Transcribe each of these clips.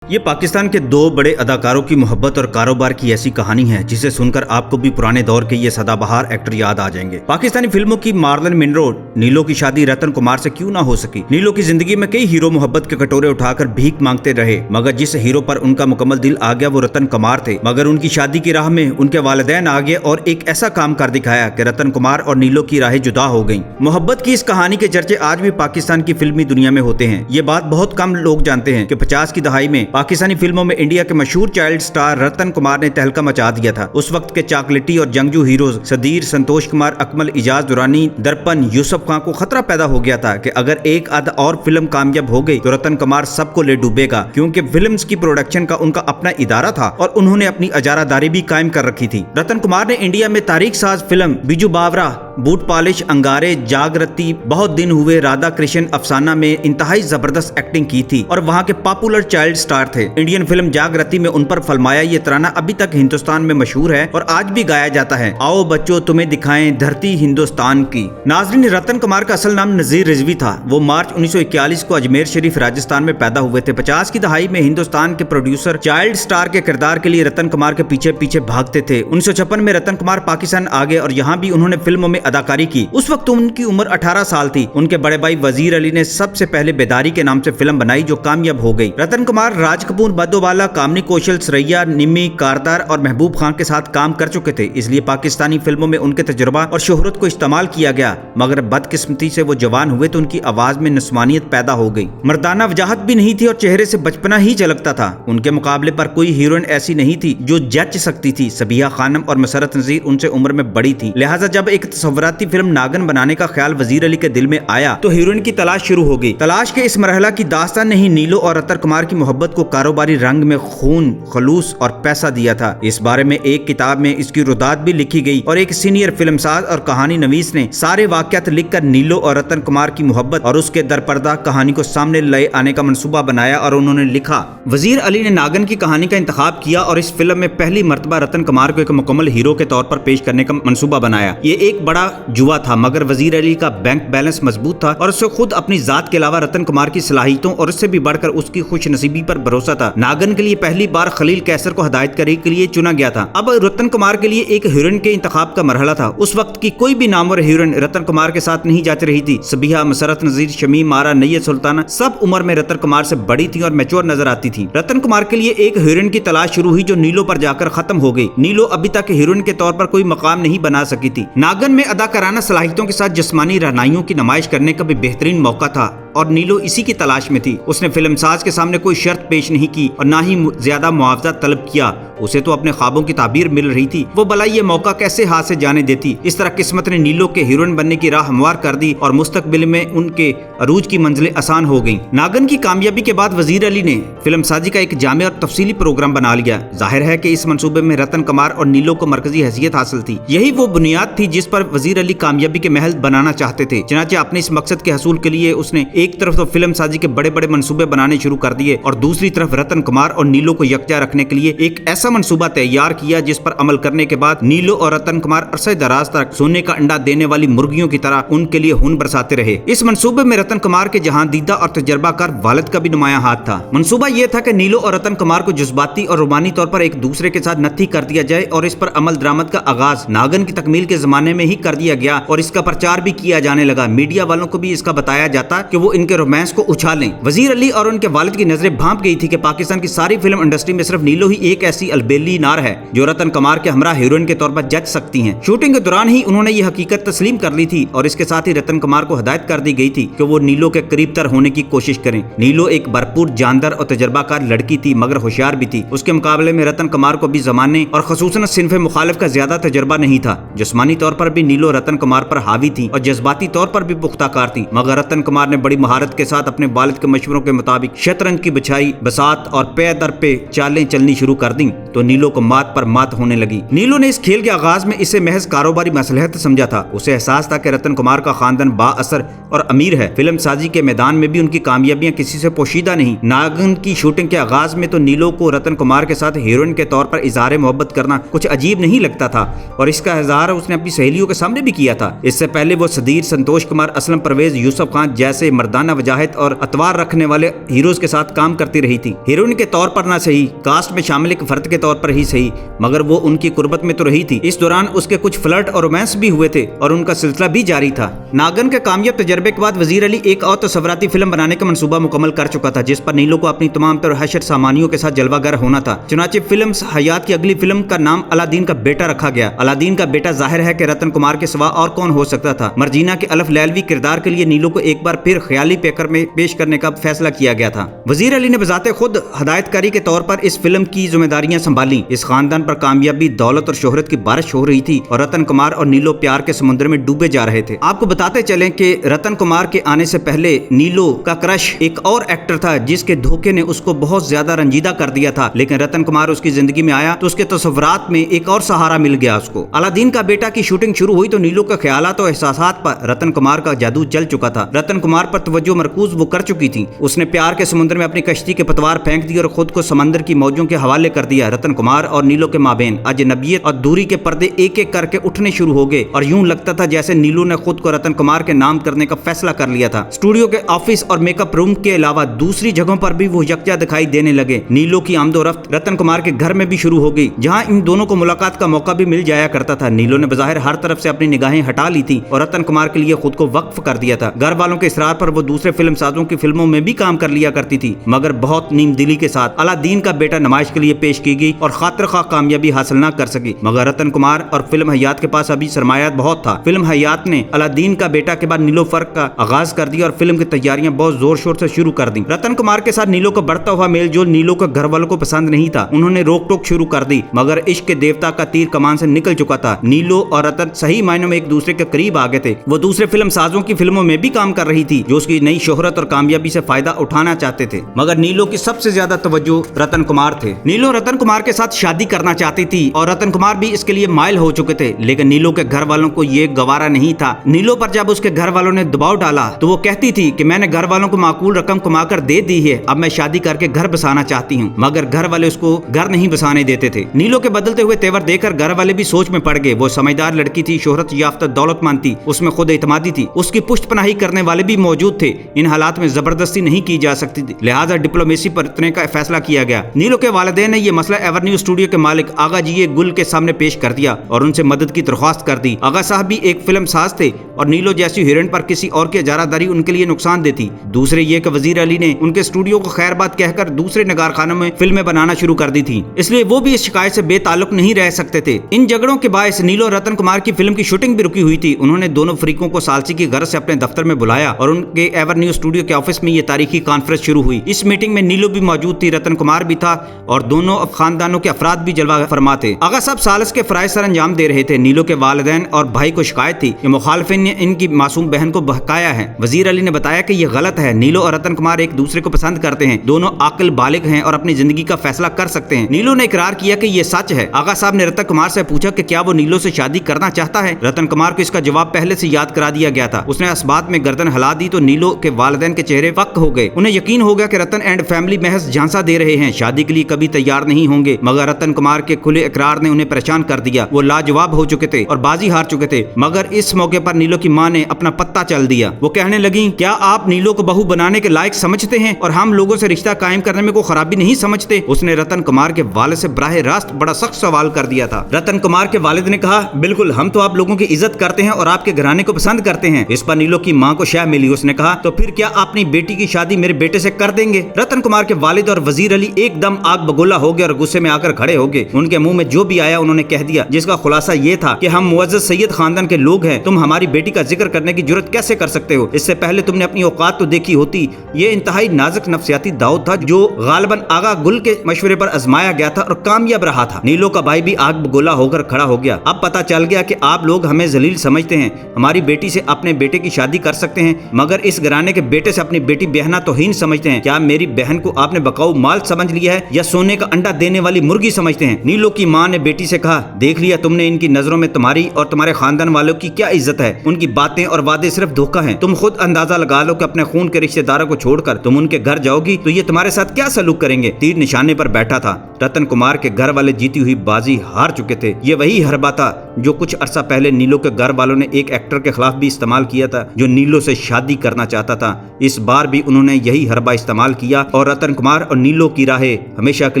ये पाकिस्तान के दो बड़े अदाकारों की मोहब्बत और कारोबार की ऐसी कहानी है जिसे सुनकर आपको भी पुराने दौर के ये सदाबहार एक्टर याद आ जाएंगे। पाकिस्तानी फिल्मों की मार्लन मिनरो नीलो की शादी रतन कुमार से क्यों ना हो सकी। नीलो की जिंदगी में कई हीरो मोहब्बत के कटोरे उठाकर भीख मांगते रहे, मगर जिस हीरो पर उनका मुकम्मल दिल आ गया वो रतन कुमार थे। मगर उनकी शादी की राह में उनके वालिदैन आ गए और एक ऐसा काम कर दिखाया कि रतन कुमार और नीलो की राहें जुदा हो गयी। मोहब्बत की इस कहानी के चर्चे आज भी पाकिस्तान की फिल्मी दुनिया में होते हैं। ये बात बहुत कम लोग जानते हैं कि 50 की दहाई में पाकिस्तानी फिल्मों में इंडिया के मशहूर चाइल्ड स्टार रतन कुमार ने तहलका मचा दिया था। उस वक्त के चॉकलेटी और जंगजू हीरोज सदीर, संतोष कुमार, अकमल, इजाज दुरानी, दर्पण, यूसुफ खान को खतरा पैदा हो गया था कि अगर एक आध और फिल्म कामयाब हो गई तो रतन कुमार सबको ले डूबेगा, क्योंकि फिल्म्स की प्रोडक्शन का उनका अपना इदारा था और उन्होंने अपनी अजारादारी भी कायम कर रखी थी। रतन कुमार ने इंडिया में तारीख साज फिल्म बिजू बावरा, बूट पॉलिश, अंगारे, जागरती, बहुत दिन हुए, राधा कृष्ण, अफसाना में इंतहाई जबरदस्त एक्टिंग की थी और वहाँ के पॉपुलर चाइल्ड स्टार थे। इंडियन फिल्म जागरती में उन पर फलमाया ये तराना अभी तक हिंदुस्तान में मशहूर है और आज भी गाया जाता है। आओ बच्चों तुम्हें दिखाएं धरती हिंदुस्तान की। नाज़रीन, रतन कुमार का असल नाम नजीर रिजवी था। वो मार्च 1941 को अजमेर शरीफ राजस्थान में पैदा हुए थे। 50 की दहाई में हिंदुस्तान के प्रोड्यूसर चाइल्ड स्टार के किरदार के लिए रतन कुमार के पीछे पीछे भागते थे। 1956 में रतन कुमार पाकिस्तान आ गए और यहाँ भी उन्होंने फिल्मों में अदाकारी की। उस वक्त उनकी उम्र 18 साल थी। उनके बड़े भाई वजीर अली ने सबसे पहले बेदारी के नाम से फिल्म बनाई जो कामयाब हो गई। रतन कुमार राज कपूर, मधुबाला, कामनी कौशल, सरैया, निम्मी, कारदार और महबूब खान के साथ काम कर चुके थे, इसलिए पाकिस्तानी फिल्मों में उनके तजुर्बा और शोहरत को इस्तेमाल किया गया। मगर बदकिस्मती से वो जवान हुए तो उनकी आवाज में नस्वानियत पैदा हो गई। मर्दाना वजाहत भी नहीं थी और चेहरे से बचपना ही झलकता था। उनके मुकाबले पर कोई हीरोइन ऐसी नहीं थी जो जच सकती थी। सबिहा खानम और मसरत नजीर उनसे उम्र में बड़ी थी, लिहाजा जब एक तस्वुराती फिल्म नागन बनाने का ख्याल वजीर अली के दिल में आया तो हीरोइन की तलाश शुरू हो गई। तलाश के इस मरहला की दास्तान ने ही नीलो और रतन कुमार की मोहब्बत को कारोबारी रंग में खून, खलूस और पैसा दिया था। इस बारे में एक किताब में इसकी रुदात भी लिखी गई और एक सीनियर फिल्मसाज और कहानी नवीस ने सारे वाकयात लिखकर नीलो और रतन कुमार की मोहब्बत और उसके दरपर्दा कहानी को सामने ले आने का मंसूबा बनाया और उन्होंने लिखा। वजीर अली ने नागन की कहानी का इंतखाब किया और इस फिल्म में पहली मर्तबा रतन कुमार को एक मुकम्मल हीरो के तौर पर पेश करने का मंसूबा बनाया। ये एक बड़ा जुआ था, मगर वजीर अली का बैंक बैलेंस मजबूत था और उसे खुद अपनी जात के अलावा रतन कुमार की सलाहियतों और उससे भी बढ़कर उसकी खुश नसीबी पर भरोसा था। नागन के लिए पहली बार खलील कैसर को हदायतकारी के लिए चुना गया था। अब रतन कुमार के लिए एक हीरोइन के इंतखाब का मरहला था। उस वक्त की कोई भी नामवर हीरोइन रतन कुमार के साथ नहीं जाच रही थी। सबिहा, मसरत नजीर, शमीम, मारा, नैयत सुल्ताना सब उम्र में रतन कुमार से बड़ी थी और मैच्योर नजर आती थी। रतन कुमार के लिए एक हीरोइन की तलाश शुरू हुई जो नीलो पर जाकर खत्म हो गई। नीलो अभी तक हीरोइन के तौर पर कोई मकाम नहीं बना सकी थी। नागन में अदाकाराना सलाहियतों के साथ जिस्मानी रहनाइयों की नुमाइश करने का भी बेहतरीन मौका था और नीलो इसी की तलाश में थी। उसने फिल्मसाज के सामने कोई शर्त पेश नहीं की और ना ही ज्यादा मुआवजा तलब किया। उसे तो अपने ख्वाबों की ताबीर मिल रही थी। वो भला ये मौका कैसे हाथ से जाने देती। इस तरह किस्मत ने नीलो के हीरोइन बनने की राह हमवार कर दी और मुस्तकबिल में उनके अरूज की मंजिलें आसान हो गईं। नागन की कामयाबी के बाद वजीर अली ने फिल्मसाजी का एक जामे और तफसीली प्रोग्राम बना लिया। जाहिर है कि इस मंसूबे में रतन कुमार और नीलो को मरकजी हैसियत हासिल थी। यही वो बुनियाद थी जिस पर वजीर अली कामयाबी के महल बनाना चाहते थे। चनाचे अपने इस मकसद के हसूल के लिए उसने एक तरफ तो फिल्म साजी के बड़े बड़े मंसूबे बनाने शुरू कर दिए और दूसरी तरफ रतन कुमार और नीलो को यकजा रखने के लिए एक ऐसा मंसूबा तैयार किया जिस पर अमल करने के बाद नीलो और रतन कुमार अरसे दराज तक सोने का अंडा देने वाली मुर्गियों की तरह उनके लिए खून बरसाते रहे। इस मंसूबे में रतन कुमार के जहां दीदा और तजर्बाकार वालिद का भी नुमाया हाथ था। मंसूबा यह था कि नीलो और रतन कुमार को जज्बाती और रुमानी तौर पर एक दूसरे के साथ नत्थी कर दिया जाए और इस पर अमल दरामद का आगाज नागन की तकमील के जमाने में ही कर दिया गया और इसका प्रचार भी किया जाने लगा। मीडिया वालों को भी इसका बताया जाता कि वो इनके रोमांस को उछालें। वजीर अली और उनके वालिद की नजरें भांप गई थी कि पाकिस्तान की सारी फिल्म इंडस्ट्री में सिर्फ नीलो ही एक ऐसी अलबेली नार है जो रतन कुमार के हमरा हीरोइन के तौर पर जच सकती हैं। शूटिंग के दौरान ही उन्होंने ये हकीकत तस्लीम कर ली थी और इसके साथ ही रतन कुमार को हदायत कर दी गई थी कि वो नीलो के करीब तर होने की कोशिश करें। नीलो एक भरपूर जानदार और तजर्बाकार लड़की थी, मगर होशियार भी थी। उसके मुकाबले में रतन कुमार को भी जमाने और खसूसन सिन्फ मुखालिफ का ज्यादा तजर्बा नहीं था। जिस्मानी तौर पर भी नीलो रतन कुमार पर हावी थी और जज्बाती तौर पर भी पुख्ताकार थी, मगर रतन कुमार ने बड़ी महारत के साथ अपने वालिद के मशवरों के मुताबिक शतरंज की बिछाई बसात और पे दर पे चालें चलनी शुरू कर दी तो नीलो को मात पर मात होने लगी। नीलो ने इस खेल के आगाज में इसे महज कारोबारी मसलहत समझा था। उसे एहसास था कि रतन कुमार का खानदान बाअसर और अमीर है। फिल्म साजी के मैदान में भी उनकी कामयाबियां किसी से पोशीदा नहीं। नागन की शूटिंग के आगाज में तो नीलो को रतन कुमार के साथ हीरोइन के तौर पर इजहार मोहब्बत करना कुछ अजीब नहीं लगता था और इसका इजहार उसने अपनी सहेलियों के सामने भी किया था। इससे पहले वो सदीर, संतोष कुमार, असलम परवेज, यूसुफ खान जैसे मर्दाना वजाहत और अतवार रखने वाले हीरोज के साथ काम करती रही थी। हीरोइन के तौर पर ना सही, कास्ट में शामिल एक फर्द के तौर पर ही सही, मगर वो उनकी कुर्बत में तो रही थी। इस दौरान उसके कुछ फ्लर्ट और रोमांस भी हुए थे और उनका सिलसिला भी जारी था। नागन के कामयाब तजर्बे के बाद वजीर अली एक और तस्वराती फिल्म बनाने का मंसूबा मुकम्मल कर चुका था, जिस पर नीलो को अपनी तमाम तर हशर सामानियों के साथ जलवागर होना था। चुनाचे फिल्म हयात की अगली फिल्म का नाम अलादीन का बेटा रखा गया। अलादीन का बेटा जाहिर है कि रतन कुमार के सिवा और कौन हो सकता था। मर्जीना के अलफ लैलवी किरदार के लिए नीलो को एक बार फिर ख्याली पेकर में पेश करने का फैसला किया गया था। वजीर अली ने बजाते खुद हदायतकारी के तौर पर इस फिल्म की जिम्मेदारियां संभाली। इस खानदान पर कामयाबी, दौलत और शोहरत की बारिश हो रही थी और रतन कुमार और नीलो प्यार के समुद्र में डूबे जा रहे थे। आपको बताते चलें कि रतन कुमार के आने से पहले नीलो का क्रश एक और एक्टर था, जिसके धोखे ने उसको बहुत ज्यादा रंजीदा कर दिया था। लेकिन रतन कुमार उसकी जिंदगी में आया तो उसके तस्वुरात में एक और सहारा मिल गया उसको। अलादीन का बेटा की शूटिंग शुरू हुई तो नीलो के ख्यालात और एहसासात पर रतन कुमार का जादू चल चुका था। रतन कुमार पर तवज्जो मरकूज वो कर चुकी थी। उसने प्यार के समुद्र में अपनी कश्ती के पतवार फेंक दी और खुद को समंदर की मौजों के हवाले कर दिया। रतन कुमार और नीलो के माबेन अजनबियत और दूरी के पर्दे एक एक करके उठने शुरू हो गए और यूं लगता था जैसे नीलो ने खुद को रतन कुमार के नाम करने का फैसला कर लिया था। स्टूडियो के ऑफिस और मेकअप रूम के अलावा दूसरी जगहों पर भी वो यकजा दिखाई देने लगे। नीलो की आमदोरफ्त रतन कुमार के घर में भी शुरू हो गई, जहां इन दोनों को मुलाकात का मौका भी मिल जाया करता था। नीलो ने बज़ाहिर हर तरफ से अपनी निगाहें हटा ली थी और रतन कुमार के लिए खुद को वक्फ कर दिया था। घर वालों के इसरार पर वो दूसरे फिल्म साजों की फिल्मों में भी काम कर लिया करती थी, मगर बहुत नीम दिली के साथ। अलादीन का बेटा नुमाइश के लिए पेश की गई और खातिर खा कामयाबी हासिल न कर सकी, मगर रतन कुमार और फिल्म हयात के पास अभी सरमायात बहुत था। फिल्म हयात ने अलादीन का बेटा के बाद नीलो फर्क का आगाज कर दिया और फिल्म की तैयारियां बहुत जोर शोर से शुरू कर दी। रतन कुमार के साथ नीलो का बढ़ता हुआ मेल जोल नीलो के घर वालों को पसंद नहीं था। उन्होंने रोक टोक शुरू कर दी, मगर इश्क के देवता का तीर कमान से निकल चुका था। नीलो और रतन सही मायनों में एक दूसरे के करीब आ गए थे। वो दूसरे फिल्म साजों की फिल्मों में भी काम कर रही थी, जो उसकी नई शोहरत और कामयाबी से फायदा उठाना चाहते थे, मगर नीलो की सबसे ज्यादा तवज्जो रतन कुमार थे। नीलो रतन कुमार के साथ शादी करना चाहती थी और रतन कुमार भी इसके लिए माइल हो चुके थे, लेकिन नीलो के घर वालों को ये गवारा नहीं था। नीलो पर जब उसके घर वालों ने दबाव डाला तो वो कहती थी कि मैंने घर वालों को माकूल रकम कमाकर दे दी है, अब मैं शादी करके घर बसाना चाहती हूँ, मगर घर वाले उसको घर नहीं बसाने देते थे। नीलो के बदलते हुए तेवर देखकर घर वाले भी सोच में पड़ गए। वो समझदार लड़की थी, शोहरत याफ्ता, दौलतमंद थी, उसमें खुद एतमादी थी, उसकी पुष्ट पनाही करने वाले भी मौजूद थे। इन हालात में जबरदस्ती नहीं की जा सकती थी, लिहाजा डिप्लोमेसी पर इतने का फैसला किया गया। नीलो के वालिदैन ने यह मसला एवरन्यू स्टूडियो के मालिक आगा जी गुल के सामने पेश कर दिया और उनसे मदद की दरख्वास्त कर दी। आगा साहब भी एक फिल्म साज थे और नीलो जैसी हीरोइन पर किसी और की इजारादारी उनके लिए नुकसान देती। दूसरे ये कि वजीर अली ने उनके स्टूडियो को खैरबाद कहकर दूसरे नगार खानों में फिल्में बनाना शुरू कर दी थी, इसलिए वो भी इस शिकायत से बेताल्लुक नहीं रह सकते थे। इन झगड़ों के बायस नीलो और रतन कुमार की फिल्म की शूटिंग भी रुकी हुई थी। उन्होंने दोनों फरीकों को सालसी की गर्ज से अपने दफ्तर में बुलाया और उनके एवरन्यू स्टूडियो के ऑफिस में ये तारीखी कॉन्फ्रेंस शुरू हुई। इस मीटिंग में नीलो भी मौजूद थी, रतन कुमार भी था और दोनों खानदानों के अफराद भी जलवा फरमा थे। आगा साहब सालिस के फराइज सर अंजाम दे रहे थे। नीलो के वालिदैन और भाई को शिकायत थी कि मुखालिफिन ने इनकी मासूम बहन को बहकाया है। वजीर अली ने बताया कि यह गलत है। नीलो और रतन कुमार एक दूसरे को पसंद करते हैं, दोनों आकिल बालिग हैं और अपनी जिंदगी का फैसला कर सकते हैं। नीलो ने इकरार किया कि यह सच है। आगा साहब ने रतन कुमार से पूछा कि क्या वो नीलो से शादी करना चाहता है। रतन कुमार को इसका जवाब पहले से याद करा दिया गया था। उसने इस बात में गर्दन हिला दी तो नीलो के वालिदैन के चेहरे पक हो गए। उन्हें यकीन हो गया कि रतन एंड फैमिली महज झांसा दे रहे हैं, शादी के लिए कभी तैयार नहीं होंगे, मगर रतन कुमार के खुले इकरार ने उन्हें परेशान कर दिया। वो लाजवाब हो चुके थे और बाजी हार चुके थे, मगर इस मौके पर नीलो की मां ने अपना पत्ता चल दिया। वो कहने लगी, क्या आप नीलो को बहू बनाने के लायक समझते हैं और हम लोगों से रिश्ता कायम करने में कोई खराबी नहीं समझते? उसने रतन कुमार के वालिद से बराह रास्त बड़ा सख्त सवाल कर दिया था। रतन कुमार के वालिद ने कहा, बिल्कुल, हम तो आप लोगों की इज्जत करते हैं और आपके घराने को पसंद करते हैं। इस पर नीलो की मां को शय मिली। उसने कहा, तो फिर क्या अपनी बेटी की शादी मेरे बेटे से कर देंगे? रतन कुमार के वालिद और वजीर अली एकदम आग बगोला हो गए और गुस्से में आकर खड़े हो गए। उनके मुंह में जो भी आया उन्होंने कह दिया, जिसका खुलासा ये था कि हम मुअज़्ज़ज़ सैयद खानदान के लोग हैं, तुम हमारी बेटी का जिक्र करने की जुर्रत कैसे कर सकते हो? इससे पहले तुमने अपनी औकात तो देखी होती। ये इंतहाई नाजुक नफ्सियाती दाव था जो गालिबन आगा गुल के मशवरे पर आजमाया गया था और कामयाब रहा था। नीलो का भाई भी आग बगोला होकर खड़ा हो गया। अब पता चल गया कि आप लोग हमें जलील समझते हैं, हमारी बेटी से अपने बेटे की शादी कर सकते हैं, मगर इस घराने के बेटे से अपनी बेटी बहना तौहीन समझते हैं। क्या मेरी बहन को आपने बकाऊ माल समझ लिया है या सोने का अंडा देने वाली मुर्गी समझते हैं? नीलो की मां ने बेटी से कहा, देख लिया तुमने, इनकी नजरों में तुम्हारी और तुम्हारे खानदान वालों की क्या इज्जत है। ان کی باتیں اور وعدے صرف دھوکہ ہیں۔ تم خود اندازہ لگا لو کہ اپنے خون کے رشتہ داروں کو چھوڑ کر تم ان کے گھر جاؤ گی تو یہ تمہارے ساتھ کیا سلوک کریں گے۔ تیر نشانے پر بیٹھا تھا۔ رتن کمار کے گھر والے جیتی ہوئی بازی ہار چکے تھے۔ یہ وہی حربہ تھا جو کچھ عرصہ پہلے نیلو کے گھر والوں نے ایک ایکٹر کے خلاف بھی استعمال کیا تھا جو نیلو سے شادی کرنا چاہتا تھا۔ اس بار بھی انہوں نے یہی حربہ استعمال کیا اور رتن کمار اور نیلو کی راہیں ہمیشہ کے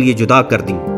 لیے جدا کر دی۔